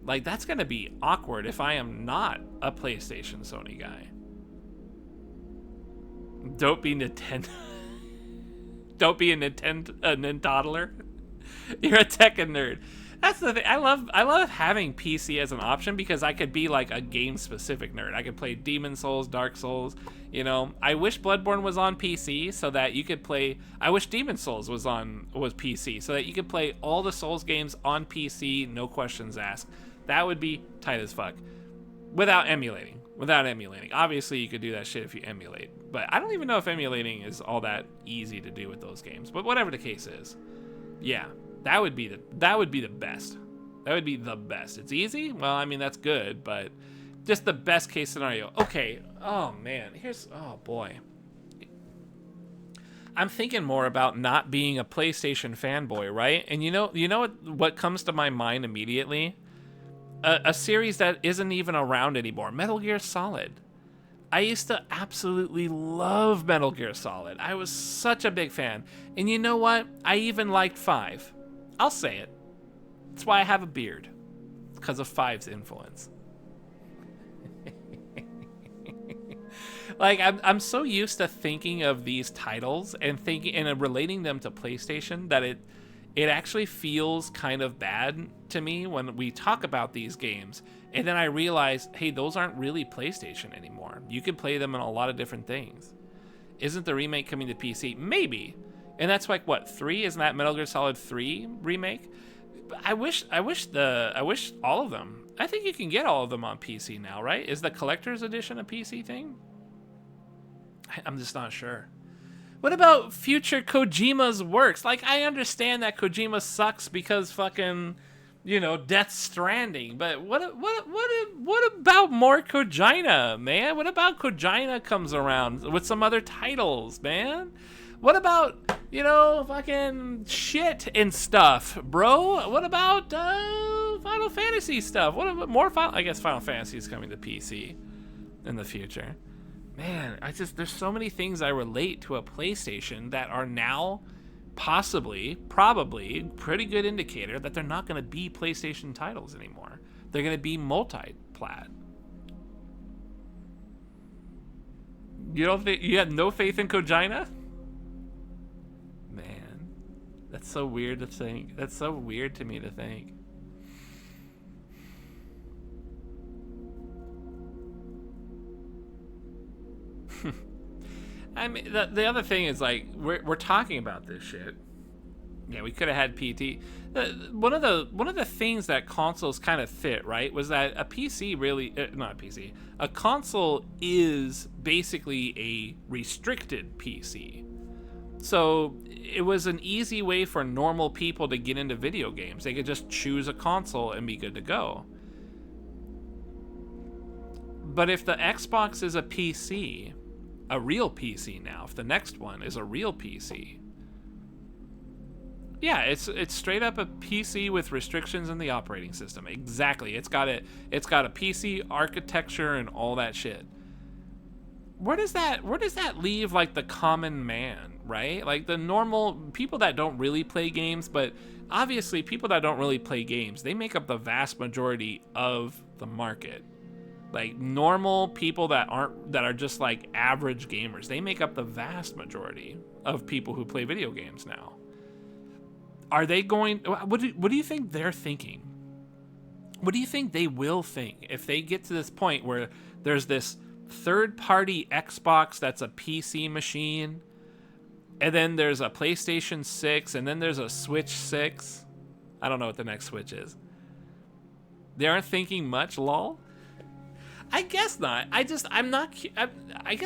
That's gonna be awkward if I am not a PlayStation Sony guy. Don't be Nintendo. Don't be a Nintoddler. You're a Tekken nerd. That's the thing. I love having PC as an option because I could be like a game-specific nerd. I could play Demon Souls, Dark Souls. I wish Bloodborne was on PC so that you could play. I wish Demon Souls was PC so that you could play all the Souls games on PC, no questions asked. That would be tight as fuck. Without emulating. Obviously, you could do that shit if you emulate. But I don't even know if emulating is all that easy to do with those games. But whatever the case is, yeah. That would be the best. That would be the best. It's easy? Well, I mean, that's good, but just the best case scenario. Okay. Oh, man. Oh, boy. I'm thinking more about not being a PlayStation fanboy, right? And you know what comes to my mind immediately? a series that isn't even around anymore, Metal Gear Solid. I used to absolutely love Metal Gear Solid. I was such a big fan. And you know what? I even liked 5. I'll say it. That's why I have a beard. Because of 5's influence. Like, I'm so used to thinking of these titles and thinking and relating them to PlayStation that it actually feels kind of bad to me when we talk about these games. And then I realize, hey, those aren't really PlayStation anymore. You can play them in a lot of different things. Isn't the remake coming to PC? Maybe. And that's like, what, 3? Isn't that Metal Gear Solid 3 remake? I wish all of them. I think you can get all of them on PC now, right? Is the collector's edition a PC thing? I'm just not sure. What about future Kojima's works? Like, I understand that Kojima sucks because fucking, Death Stranding. But what about more Kojima, man? What about Kojima comes around with some other titles, man? What about, fucking shit and stuff, bro? What about Final Fantasy stuff? What about more I guess Final Fantasy is coming to PC in the future. Man, there's so many things I relate to a PlayStation that are now probably, pretty good indicator that they're not going to be PlayStation titles anymore. They're going to be multi-plat. You don't think you have no faith in Kojima? Man, that's so weird to think. That's so weird to me to think. I mean, the other thing is, like, we're talking about this shit. Yeah, we could have had PT. One of the things that consoles kind of fit, right, was that a PC really not a PC. A console is basically a restricted PC. So it was an easy way for normal people to get into video games. They could just choose a console and be good to go. But if the Xbox is a PC, a real PC now, if the next one is a real PC, yeah, it's straight up a PC with restrictions in the operating system. Exactly. It's got a PC architecture and all that shit. Where does that leave, like, the common man, right? Like, the normal people that don't really play games, but obviously people that don't really play games, they make up the vast majority of the market. Like, normal people that are just like average gamers, they make up the vast majority of people who play video games now. Are they going? What do you think they're thinking? What do you think they will think if they get to this point where there's this third-party Xbox that's a PC machine, and then there's a PlayStation 6, and then there's a Switch 6? I don't know what the next Switch is. They aren't thinking much, lol? I guess not. I guess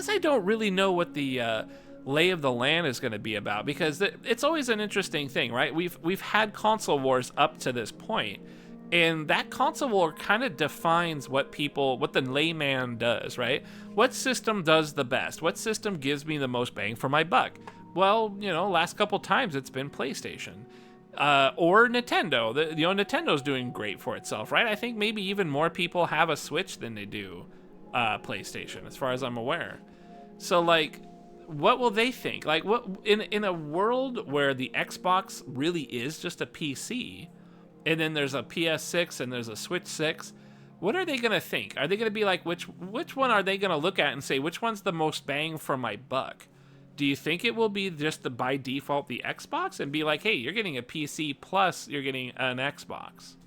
I don't really know what the lay of the land is going to be about, because it's always an interesting thing, right? We've had console wars up to this point, and that console war kind of defines what the layman does, right? What system does the best? What system gives me the most bang for my buck? Well, last couple times it's been PlayStation. Or Nintendo. Nintendo's doing great for itself, right? I think maybe even more people have a Switch than they do PlayStation, as far as I'm aware. So, like, what will they think? Like, what in a world where the Xbox really is just a PC, and then there's a PS6 and there's a Switch 6, what are they gonna think? Are they gonna be like, which one are they gonna look at and say, which one's the most bang for my buck? Do you think it will be just by default the Xbox and be like, hey, you're getting a PC plus you're getting an Xbox?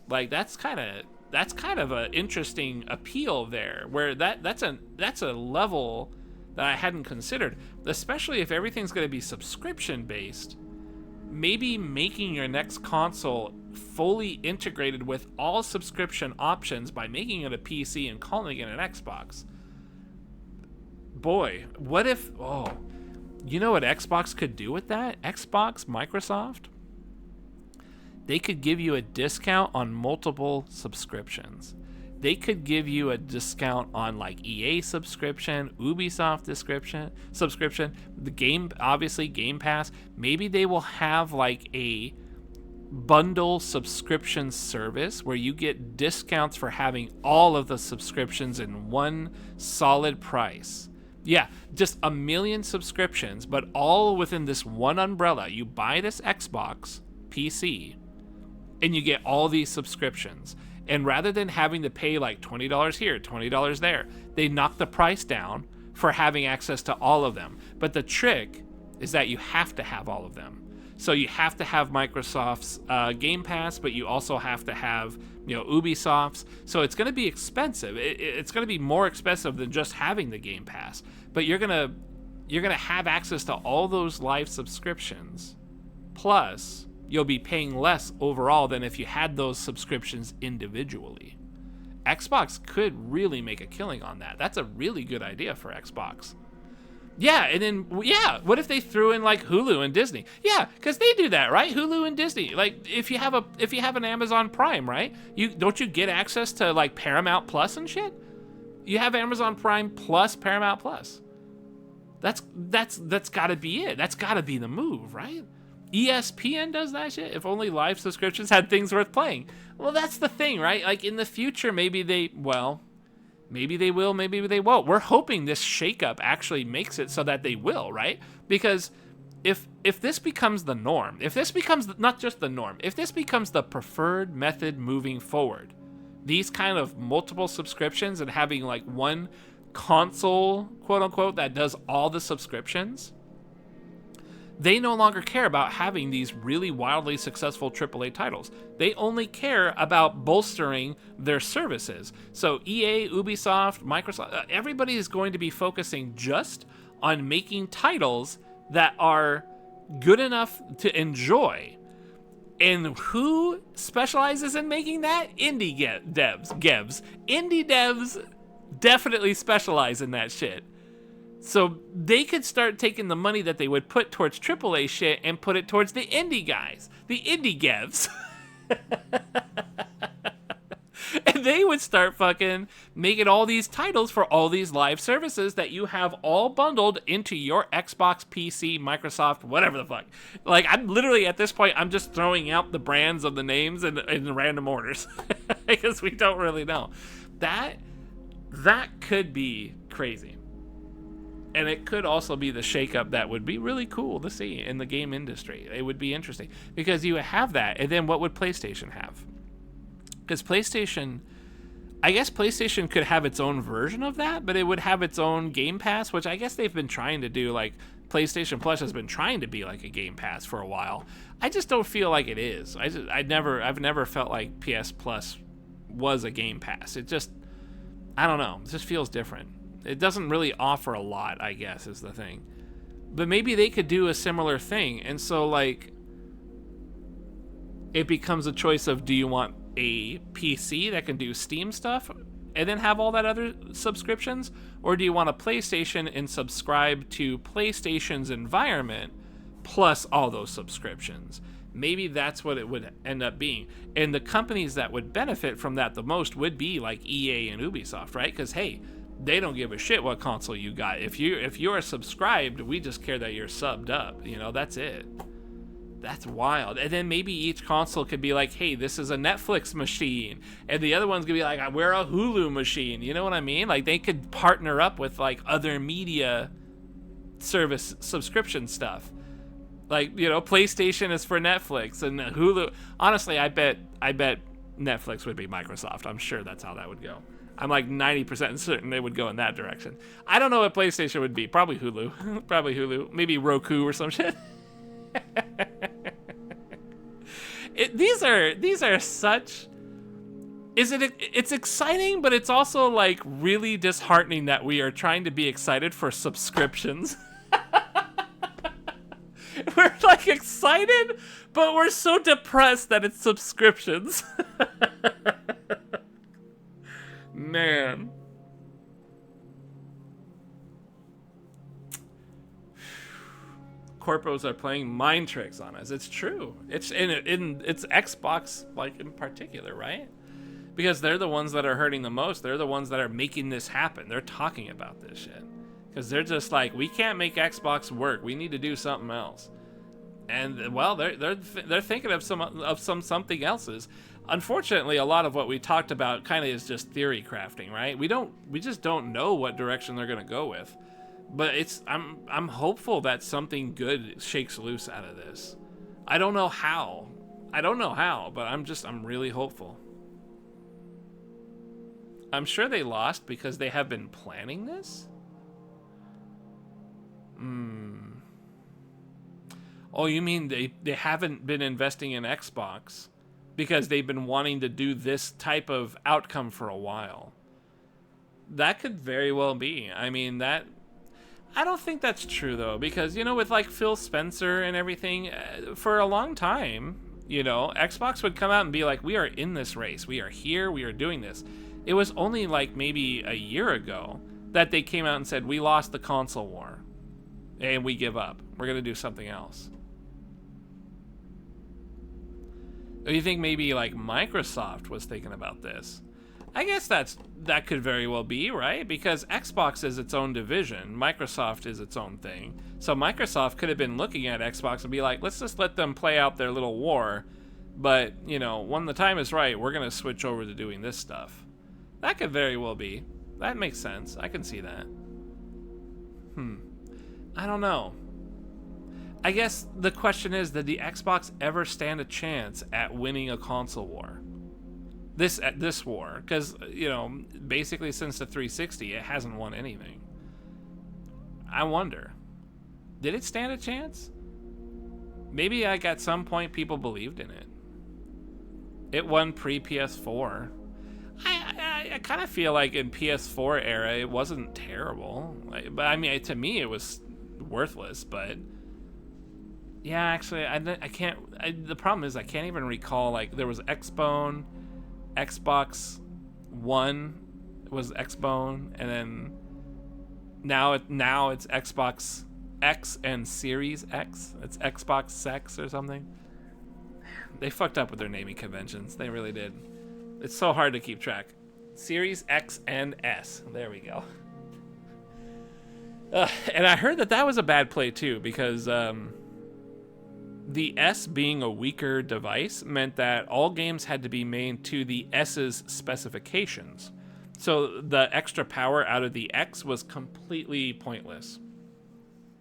Like, that's kind of an interesting appeal there, where that's a level that I hadn't considered, especially if everything's going to be subscription based. Maybe making your next console fully integrated with all subscription options by making it a PC and calling it an Xbox. Boy, what if, you know what Xbox could do with that? Xbox, Microsoft, they could give you a discount on multiple subscriptions. They could give you a discount on, like, EA subscription, Ubisoft subscription, the game, obviously Game Pass. Maybe they will have like a bundle subscription service where you get discounts for having all of the subscriptions in one solid price. Yeah, just 1 million subscriptions, but all within this one umbrella. You buy this Xbox PC and you get all these subscriptions. And rather than having to pay like $20 here, $20 there, they knock the price down for having access to all of them. But the trick is that you have to have all of them. So you have to have Microsoft's Game Pass, but you also have to have, Ubisoft's. So it's going to be expensive. It's going to be more expensive than just having the Game Pass. But you're gonna have access to all those live subscriptions. Plus, you'll be paying less overall than if you had those subscriptions individually. Xbox could really make a killing on that. That's a really good idea for Xbox. Yeah, and then what if they threw in like Hulu and Disney? Yeah, because they do that, right? Hulu and Disney. Like if you have an Amazon Prime, right? You get access to like Paramount Plus and shit? You have Amazon Prime plus Paramount Plus. That's got to be it. That's got to be the move, right? ESPN does that shit. If only live subscriptions had things worth playing. Well, that's the thing, right? Like in the future, maybe they will, maybe they won't. We're hoping this shakeup actually makes it so that they will, right? Because if this becomes the norm, if this becomes not just the norm, if this becomes the preferred method moving forward, these kind of multiple subscriptions and having like one console, quote unquote, that does all the subscriptions, they no longer care about having these really wildly successful AAA titles. They only care about bolstering their services. So EA, Ubisoft, Microsoft, everybody is going to be focusing just on making titles that are good enough to enjoy. And who specializes in making that? Indie devs. Indie devs definitely specialize in that shit. So they could start taking the money that they would put towards AAA shit and put it towards the indie guys, the indie devs. And they would start fucking making all these titles for all these live services that you have all bundled into your Xbox, PC, Microsoft, whatever the fuck. Like, I'm literally, at this point, I'm just throwing out the brands of the names in random orders. Because we don't really know. That could be crazy. And it could also be the shakeup that would be really cool to see in the game industry. It would be interesting. Because you have that, and then what would PlayStation have? Because I guess PlayStation could have its own version of that, but it would have its own Game Pass, which I guess they've been trying to do. Like, PlayStation Plus has been trying to be like a Game Pass for a while. I just don't feel like it is. I've never felt like PS Plus was a Game Pass. It just, I don't know. It just feels different. It doesn't really offer a lot, I guess, is the thing. But maybe they could do a similar thing. And so, like, it becomes a choice of, do you want a PC that can do Steam stuff and then have all that other subscriptions? Or do you want a PlayStation and subscribe to PlayStation's environment plus all those subscriptions? Maybe that's what it would end up being. And the companies that would benefit from that the most would be like EA and Ubisoft, right? Because, hey, they don't give a shit what console you got. If you're subscribed, we just care that you're subbed up. That's it. That's wild. And then maybe each console could be like, hey, this is a Netflix machine. And the other one's going to be like, we're a Hulu machine. You know what I mean? Like, they could partner up with, like, other media service subscription stuff. Like, PlayStation is for Netflix and Hulu. Honestly, I bet Netflix would be Microsoft. I'm sure that's how that would go. I'm like 90% certain they would go in that direction. I don't know what PlayStation would be. Probably Hulu. Probably Hulu. Maybe Roku or some shit. These are such. It's exciting, but it's also like really disheartening that we are trying to be excited for subscriptions. We're like excited, but we're so depressed that it's subscriptions. Man. Corpos are playing mind tricks on us. It's true. It's it's Xbox, like, in particular, right? Because they're the ones that are hurting the most. They're the ones that are making this happen. They're talking about this shit. Because they're just like, we can't make Xbox work. We need to do something else. And well, they're thinking of something else's. Unfortunately, a lot of what we talked about kind of is just theory crafting, right? We just don't know what direction they're gonna go with. But I'm hopeful that something good shakes loose out of this. I don't know how. But I'm really hopeful. I'm sure they lost because they have been planning this. Oh, you mean they haven't been investing in Xbox because they've been wanting to do this type of outcome for a while. That could very well be. I mean, I don't think that's true though, because with like Phil Spencer and everything, for a long time, Xbox would come out and be like, "We are in this race. We are here. We are doing this." It was only like maybe a year ago that they came out and said, "We lost the console war and we give up. We're going to do something else." Or you think maybe like Microsoft was thinking about this? I guess that could very well be, right? Because Xbox is its own division, Microsoft is its own thing. So Microsoft could have been looking at Xbox and be like, let's just let them play out their little war, but when the time is right, we're gonna switch over to doing this stuff. That could very well be. That makes sense. I can see that. I don't know. I guess the question is, did the Xbox ever stand a chance at winning a console war? This war, because basically since the 360, it hasn't won anything. I wonder, did it stand a chance? Maybe like at some point people believed in it. It won pre-PS4. I kind of feel like in PS4 era it wasn't terrible, but I mean to me it was worthless. But yeah, actually I can't. The problem is I can't even recall, like there was Xbone. Xbox One was Xbone, and then now it's Xbox X and Series X. It's Xbox Sex or something. They fucked up with their naming conventions. They really did. It's so hard to keep track. Series X and S. There we go. And I heard that was a bad play too, because the S being a weaker device meant that all games had to be made to the S's specifications. So the extra power out of the X was completely pointless,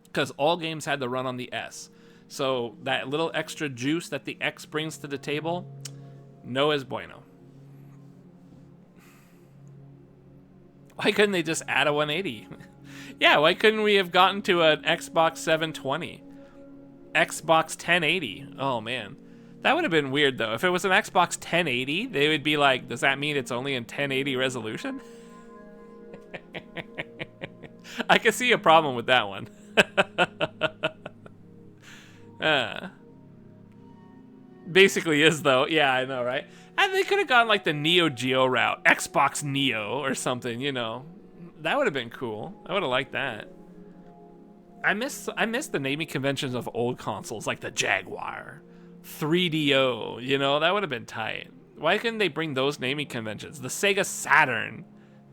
because all games had to run on the S. So that little extra juice that the X brings to the table, no es bueno. Why couldn't they just add a 180? Yeah, why couldn't we have gotten to an Xbox 720? Xbox 1080. Oh man, that would have been weird though. If it was an Xbox 1080, they would be like, does that mean it's only in 1080 resolution? I can see a problem with that one. Basically is though. Yeah, I know, right? And they could have gone like the Neo Geo route, Xbox Neo or something, That would have been cool. I would have liked that. I miss the naming conventions of old consoles, like the Jaguar, 3DO, that would have been tight. Why couldn't they bring those naming conventions? The Sega Saturn.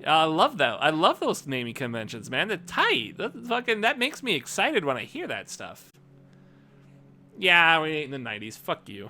I love that. I love those naming conventions, man. They're tight. That makes me excited when I hear that stuff. Yeah, we ain't in the 90s. Fuck you.